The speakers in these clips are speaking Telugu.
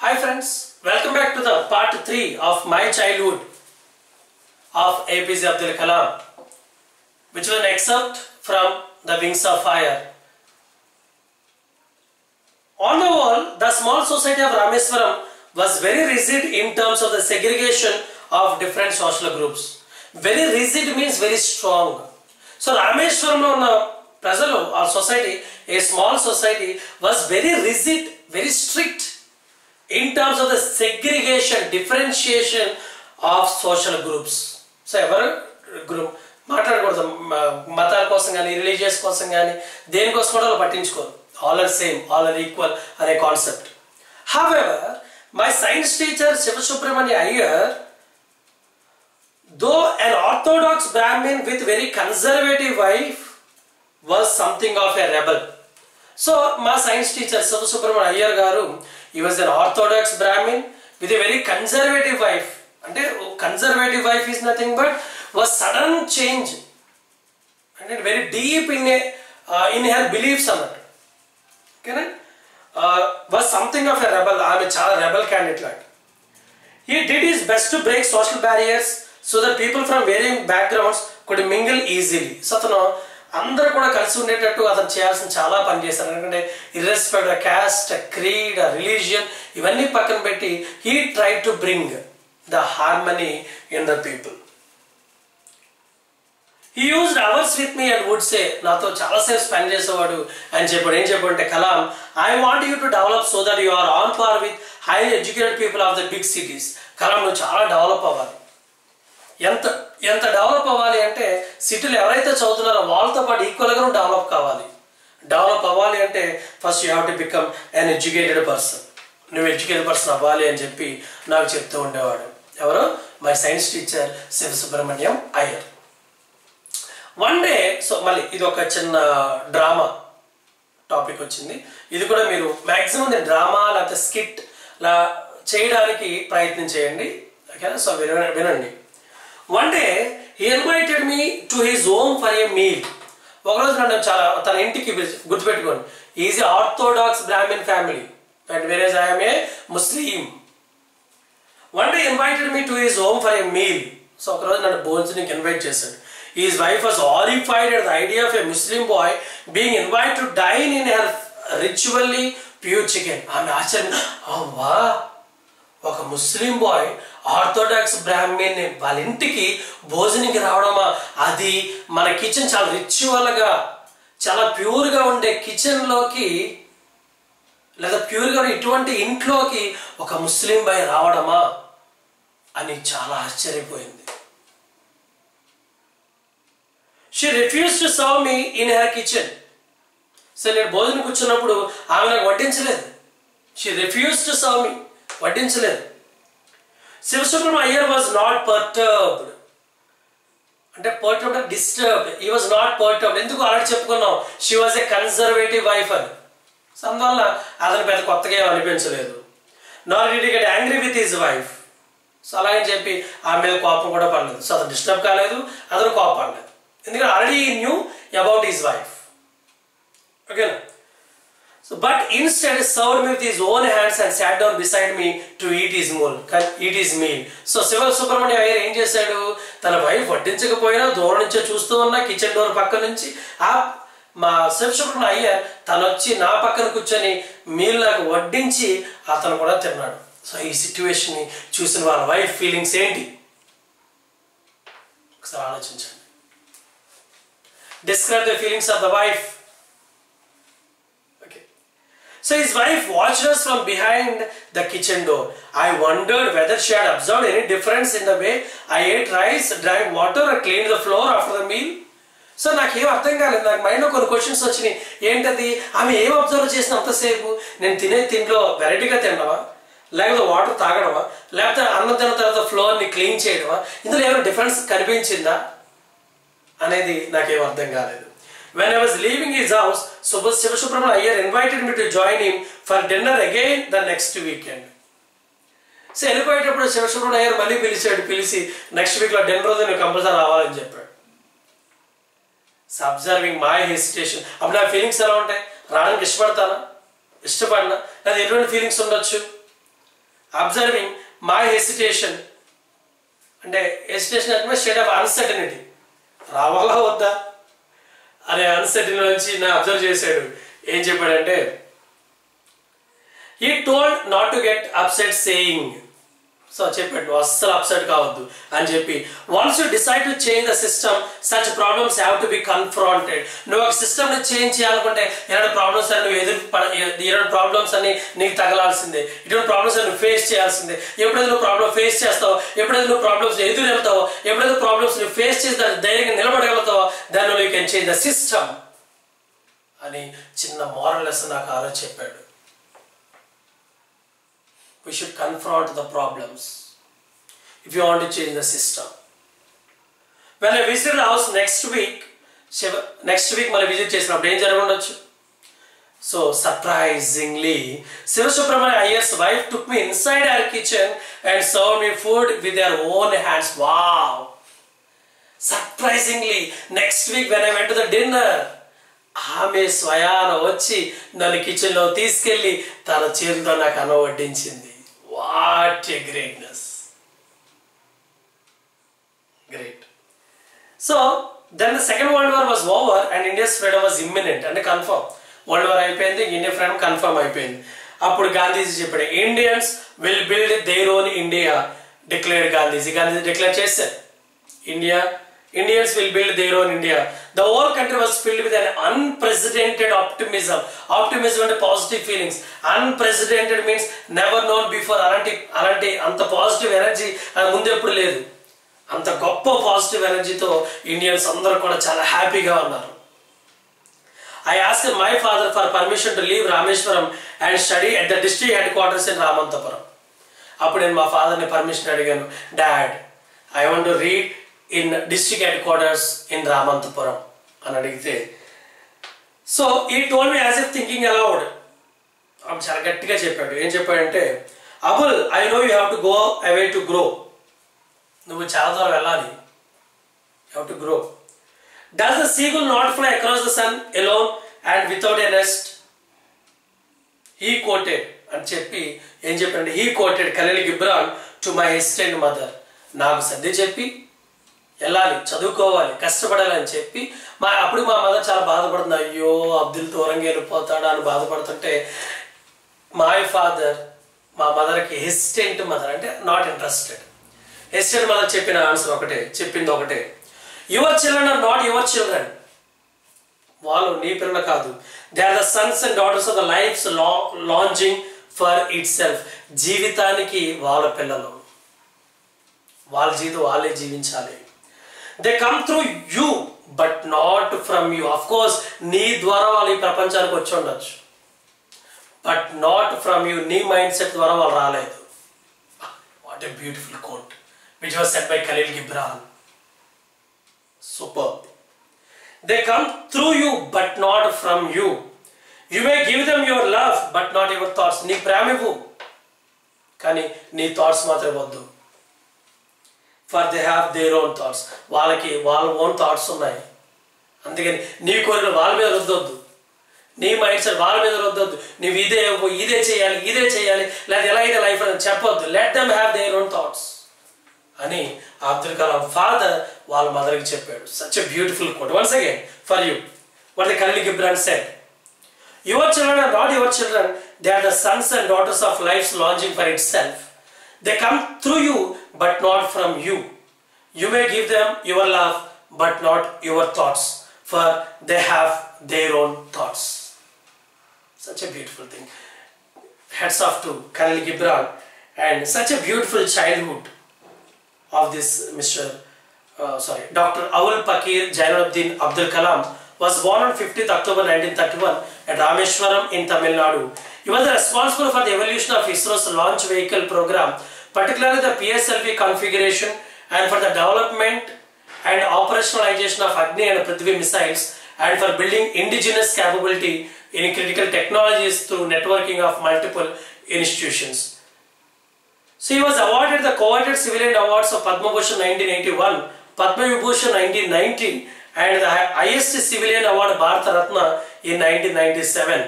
Hi friends, welcome back to the part 3 of my childhood of A.P.J.Abdul Kalam, which was an excerpt from The Wings of Fire. On the whole, the small society of Rameswaram was very rigid in terms of the segregation of different social groups. Very rigid means very strong. So Rameswaram Prajalu or society, a small society, was very rigid, very strict in terms of the segregation, differentiation of social groups. So every group మాట్లాడకూడదు మతాల కోసం కానీ రిలీజియస్ కోసం కానీ దేనికోసం కూడా పట్టించుకోరు. All are same, all are equal అనే concept. However, my science teacher Sivasubramanya Iyer, though an orthodox Brahmin with very conservative wife, was something of a rebel. So my science teacher Sivasubramanya Iyer garu, he was an orthodox Brahmin with a very conservative wife. And conservative wife is nothing but was sudden change and very deep in her beliefs on it. Okay, was something of a rebel. I am a rebel candidate. Like. He did his best to break social barriers so that people from varying backgrounds could mingle easily. So, అందరూ కూడా కలిసి ఉండేటట్టు అతను చేయాల్సిన చాలా పని చేశారు. ఎందుకంటే ఇర్రెస్పెక్ట్ ఆఫ్ కాస్ట్, క్రీడ్, రిలీజియన్ ఇవన్నీ పక్కన పెట్టి he try to bring the harmony in the people. He used hours with me and would say, నాతో చాలాసేపు స్పెండ్ చేసేవాడు అని చెప్పాడు. ఏం చెప్పాడంటే, Kalam, I want you to develop so that you are on par with high educated people of the big cities. Kalam, నువ్వు చాలా డెవలప్ అవ్వాలి. ఎంత డెవలప్ అవ్వాలి అంటే సిటీలో ఎవరైతే చదువుతున్నారో వాళ్ళతో పాటు ఈక్వల్గా నువ్వు డెవలప్ కావాలి. డెవలప్ అవ్వాలి అంటే first you have to become an educated person. నువ్వు ఎడ్యుకేటెడ్ పర్సన్ అవ్వాలి అని చెప్పి నాకు చెప్తూ ఉండేవాడు. ఎవరు? My science teacher Sivasubramanyam Iyer. One day, so మళ్ళీ ఇది ఒక చిన్న డ్రామా టాపిక్ వచ్చింది. ఇది కూడా మీరు మ్యాక్సిమం డ్రామా లేకపోతే స్కిట్ లా చేయడానికి ప్రయత్నం చేయండి. ఓకేనా? సో వినండి. One day he invited me to his home for a meal. ఒకరోజు నన్ను చాలా తన ఇంటికి గుర్తుపెట్టుకోండి, is a orthodox Brahmin family and whereas I am a Muslim. One day invited me to his home for a meal. So ఒకరోజు నన్ను భోజనానికి ఇన్వైట్ చేశాడు. His wife was horrified at the idea of a Muslim boy being invited to dine in her ritually pure chicken. ఆమె ఆశ్చర్యం, అవ్వా, ఒక ముస్లిం బాయ్ ఆర్థోడాక్స్ బ్రాహ్మణ్ వాళ్ళ ఇంటికి భోజనానికి రావడమా, అది మన కిచెన్ చాలా రిచువల్గా చాలా ప్యూర్గా ఉండే కిచెన్లోకి లేదా ప్యూర్గా ఇటువంటి ఇంట్లోకి ఒక ముస్లిం బాయ్ రావడమా అని చాలా ఆశ్చర్యపోయింది. She refused to serve me in her kitchen. So నేను భోజనం కూర్చున్నప్పుడు ఆమె నాకు వడ్డించలేదు. She refused to serve me. వడ్డించలేదు. Sivasubramaniam Iyer was not perturbed. అంటే పర్టర్బ్డ్ అంటే disturbed. He was not perturbed. ఎందుకు ఆల్రెడీ చెప్పుకున్నాం, she was a conservative wife అని. సో అందువల్ల అతను పెద్ద కొత్తగా ఏం అనిపించలేదు. Not did he get angry with his wife. So అలాగని చెప్పి ఆమె మీద కోపం కూడా పడలేదు. సో అతను డిస్టర్బ్ కాలేదు, అతను కోపడలేదు. ఎందుకంటే already he knew about his wife. Okay. So, but instead served me with his own hands and sat down beside me to eat his meal. So Sivasubramanyam Iyer ఏం చేశాడు, తన వైఫ్ వడ్డించకపోయినా దూరం నుంచే చూస్తూ ఉన్నా కిచెన్ డోర్ పక్క నుంచి మా శివసుబ్రహ్మణ్యం అయ్యర్ తను వచ్చి నా పక్కన కూర్చొని మీల్ నాకు వడ్డించి అతను కూడా తిన్నాడు. సో ఈ సిచ్యువేషన్ని చూసిన వాళ్ళ వైఫ్ ఫీలింగ్స్ ఏంటి ఒకసారి ఆలోచించండి. Describe the feelings of the wife. Okay. So his wife watched us from behind the kitchen door. I wondered whether she had observed any difference in the way I ate rice, drank water, or cleaned the floor after the meal. So నాకేం అర్థం కాలేదు. నాకు మైండ్లో కొన్ని క్వశ్చన్స్ వచ్చినాయి. ఏంటది, ఆమె ఏం అబ్జర్వ్ చేసిన అంతసేపు? నేను తినే తిండిలో వెరైటీగా తినడమా, లేకపోతే వాటర్ తాగడమా, లేకపోతే అన్నం తిన్న తర్వాత ఫ్లోర్ని క్లీన్ చేయడమా, ఇందులో ఏమైనా డిఫరెన్స్ కనిపించిందా అనేది నాకేం అర్థం కాలేదు. When I was leaving his house, Sivasubramanya Iyer invited me to join him for dinner again the next weekend. So వెళ్ళిపోయేటప్పుడు శివసుబ్రహ్మణ్యం అయ్యర్ మళ్ళీ పిలిచి నెక్స్ట్ వీక్లో డిన్నర్ రోజు నువ్వు కంపల్సరీ రావాలని చెప్పాడు. So observing my hesitation. అప్పుడు నా ఫీలింగ్స్ ఎలా ఉంటాయి? రావడానికి ఇష్టపడతానా, ఇష్టపడినా, లేదా ఎటువంటి ఫీలింగ్స్ ఉండొచ్చు? అబ్జర్వింగ్ మై హెసిటేషన్, అంటే హెసిటేషన్ అంటే స్టేట్ ఆఫ్ అన్సర్టనిటీ, రావాలా వద్దా అనే అన్సర్టనిటీ నుంచి నా అబ్జర్వ్ చేశాడు. ఏం చెప్పాడంటే, he told not to get upset saying, so చెప్పాడు నువ్వు అస్సలు అప్సెట్ కావద్దు అని చెప్పి, once you decide to change the system such problems have to be confronted. నువ్వు ఒక సిస్టమ్ని చేంజ్ చేయాలనుకుంటే ఇలాంటి ప్రాబ్లమ్స్ అని నువ్వు ఇలాంటి ప్రాబ్లమ్స్ అని నీకు తగలాల్సిందే, ఇటువంటి ప్రాబ్లమ్స్ అని నువ్వు ఫేస్ చేయాల్సిందే. ఎప్పుడైతే నువ్వు ప్రాబ్లమ్ ఫేస్ చేస్తావు, ఎప్పుడైతే నువ్వు ప్రాబ్లమ్స్ ఎదురు వెళ్తావో, ఎప్పుడైతే ప్రాబ్లమ్స్ నువ్వు ఫేస్ చేసి దాన్ని ధైర్యంగా నిలబడగలుగుతావో, దాన్ని you can change the system అని చిన్న మోరల్ లెసన్ నాకు ఆలోచన చెప్పాడు. We should confront the problems if you want to change the system. When I visited the house next week మళ్ళీ విజిట్ చేసినప్పుడు ఏం జరగండొచ్చు. So surprisingly Sivasubramania Iyer's wife took me inside her kitchen and served me food with their own hands. Wow! Surprisingly, next week when I went to the dinner, ఆమె స్వయాన వచ్చి నన్ను కిచెన్లో తీసుకెళ్ళి తన చేతితో నాకు అన్నం వడ్డించింది. What a greatness, great. So then the second world war was over and India's freedom was imminent, అంటే కన్ఫర్మ్. వరల్డ్ వార్ అయిపోయింది, ఇండియా ఫ్రీడమ్ కన్ఫర్మ్ అయిపోయింది. అప్పుడు గాంధీజీ చెప్పాడు, Indians will build their own India declared Gandhiji. Gandhiji declare చేశారు, Indians will build their own India. The whole country was filled with an unprecedented optimism. Optimism and positive feelings. Unprecedented means never known before. అలాంటి అంత పాజిటివ్ ఎనర్జీ అది ముందు ఎప్పుడు లేదు. అంత గొప్ప పాజిటివ్ ఎనర్జీతో ఇండియన్స్ అందరూ కూడా చాలా హ్యాపీగా ఉన్నారు. I asked my father for permission to leave Rameshwaram and study at the district headquarters in Ramantapuram. అప్పుడు నేను మా ఫాదర్ని పర్మిషన్ అడిగాను, dad I want to read in district headquarters in Ramanathapuram అని అడిగితే, so he told me as if thinking aloud. అప్పుడు చాలా గట్టిగా చెప్పాడు. ఏం చెప్పాడంటే, Abul I know you have to go away to grow. నువ్వు చాలా దూరం వెళ్ళాలి, you have to grow. Does the seagull not fly across the sun alone and without a nest? He quoted అని చెప్పి ఏం చెప్పాడంటే, he coated Khaleel Gibran to my hesitant mother. నాకు సర్ది చెప్పి వెళ్ళాలి, చదువుకోవాలి, కష్టపడాలి అని చెప్పి అప్పుడు మా మదర్ చాలా బాధపడుతుంది. అయ్యో అబ్దుల్ దూరంగా వెళ్ళిపోతాడా అని బాధపడుతుంటే, మై ఫాదర్ మా మదర్కి హెసిటెంట్ మదర్ అంటే నాట్ ఇంట్రెస్టెడ్. హెసిటెంట్ మదర్ చెప్పిన ఆన్సర్ ఒకటే, చెప్పింది ఒకటే, your children are not your children. వాళ్ళు నీ పిల్లలు కాదు, they are the sons and daughters of the life's launching for itself. జీవితానికి వాళ్ళ పిల్లలు, వాళ్ళ జీవితం వాళ్ళే జీవించాలి. They come through you but not from you. Of course నీ ద్వారా వాళ్ళు ఈ ప్రపంచానికి వచ్చి ఉండొచ్చు, బట్ నాట్ ఫ్రమ్ యూ. నీ మైండ్ సెట్ ద్వారా వాళ్ళు రాలేదు. What a beautiful quote which was set by Khalil Gibran. Super. They come through you but not from you. You may give them your love but not your thoughts. నీ ప్రేమ ఇవ్వు కానీ నీ థాట్స్ మాత్రం వద్దు. For they have their own thoughts. వాళ్ళకి వాళ్ళ ఓన్ థాట్స్ ఉన్నాయి, అందుకని నీ కోరికలు వాళ్ళ మీద రుద్దొద్దు, నీ మైండ్ సెట్ వాళ్ళ మీద రుద్దొద్దు. నువ్వు ఇదే చేయాలి లేదా ఎలా అయితే లైఫ్ అని చెప్పొద్దు. Let them have their own thoughts అని అబ్దుల్ కలాం ఫాదర్ వాళ్ళ మదర్కి చెప్పాడు. Such a beautiful quote. Once again for you what the Khalil Gibran said, your children are not your children, they are the sons and daughters of life's launching for itself. They come through you but not from you. You may give them your love but not your thoughts, for they have their own thoughts. Such a beautiful thing. Hats off to Khalil Gibran and such a beautiful childhood of this Dr. Awul Pakir Jainuddin Abdul Kalam was born on 15th October 1931 at Rameshwaram in Tamil Nadu. He was responsible for the evolution of ISRO's launch vehicle program, particularly the PSLV configuration, and for the development and operationalization of Agni and Prithvi missiles, and for building indigenous capability in critical technologies through networking of multiple institutions. So he was awarded the coveted civilian awards of Padma Bhushan 1981, Padma Vibhushan 1990, and the highest civilian award Bharat Ratna in 1997.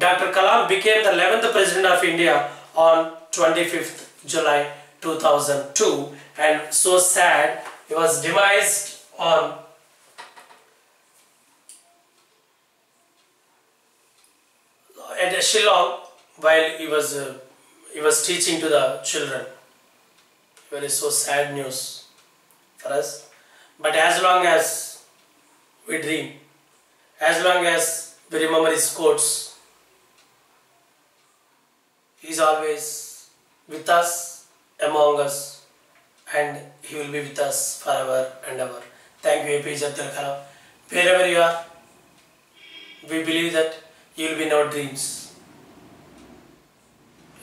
Dr. Kalam became the 11th President of India on 25th July 2002, and so sad, he was demised on at Shillong while he was teaching to the children. Very so sad news for us. But as long as we dream, as long as we remember his quotes, he is always with us, among us, and he will be with us forever and ever. Thank you, A.P.J.Abdul Kalam. Wherever you are, we believe that you will be in our dreams.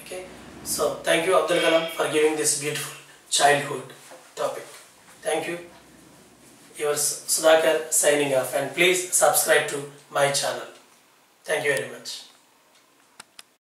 Okay, so thank you, Abdul Kalam, for giving this beautiful childhood topic. Thank you. Yours Sudhakar signing off, and please subscribe to my channel. Thank you very much.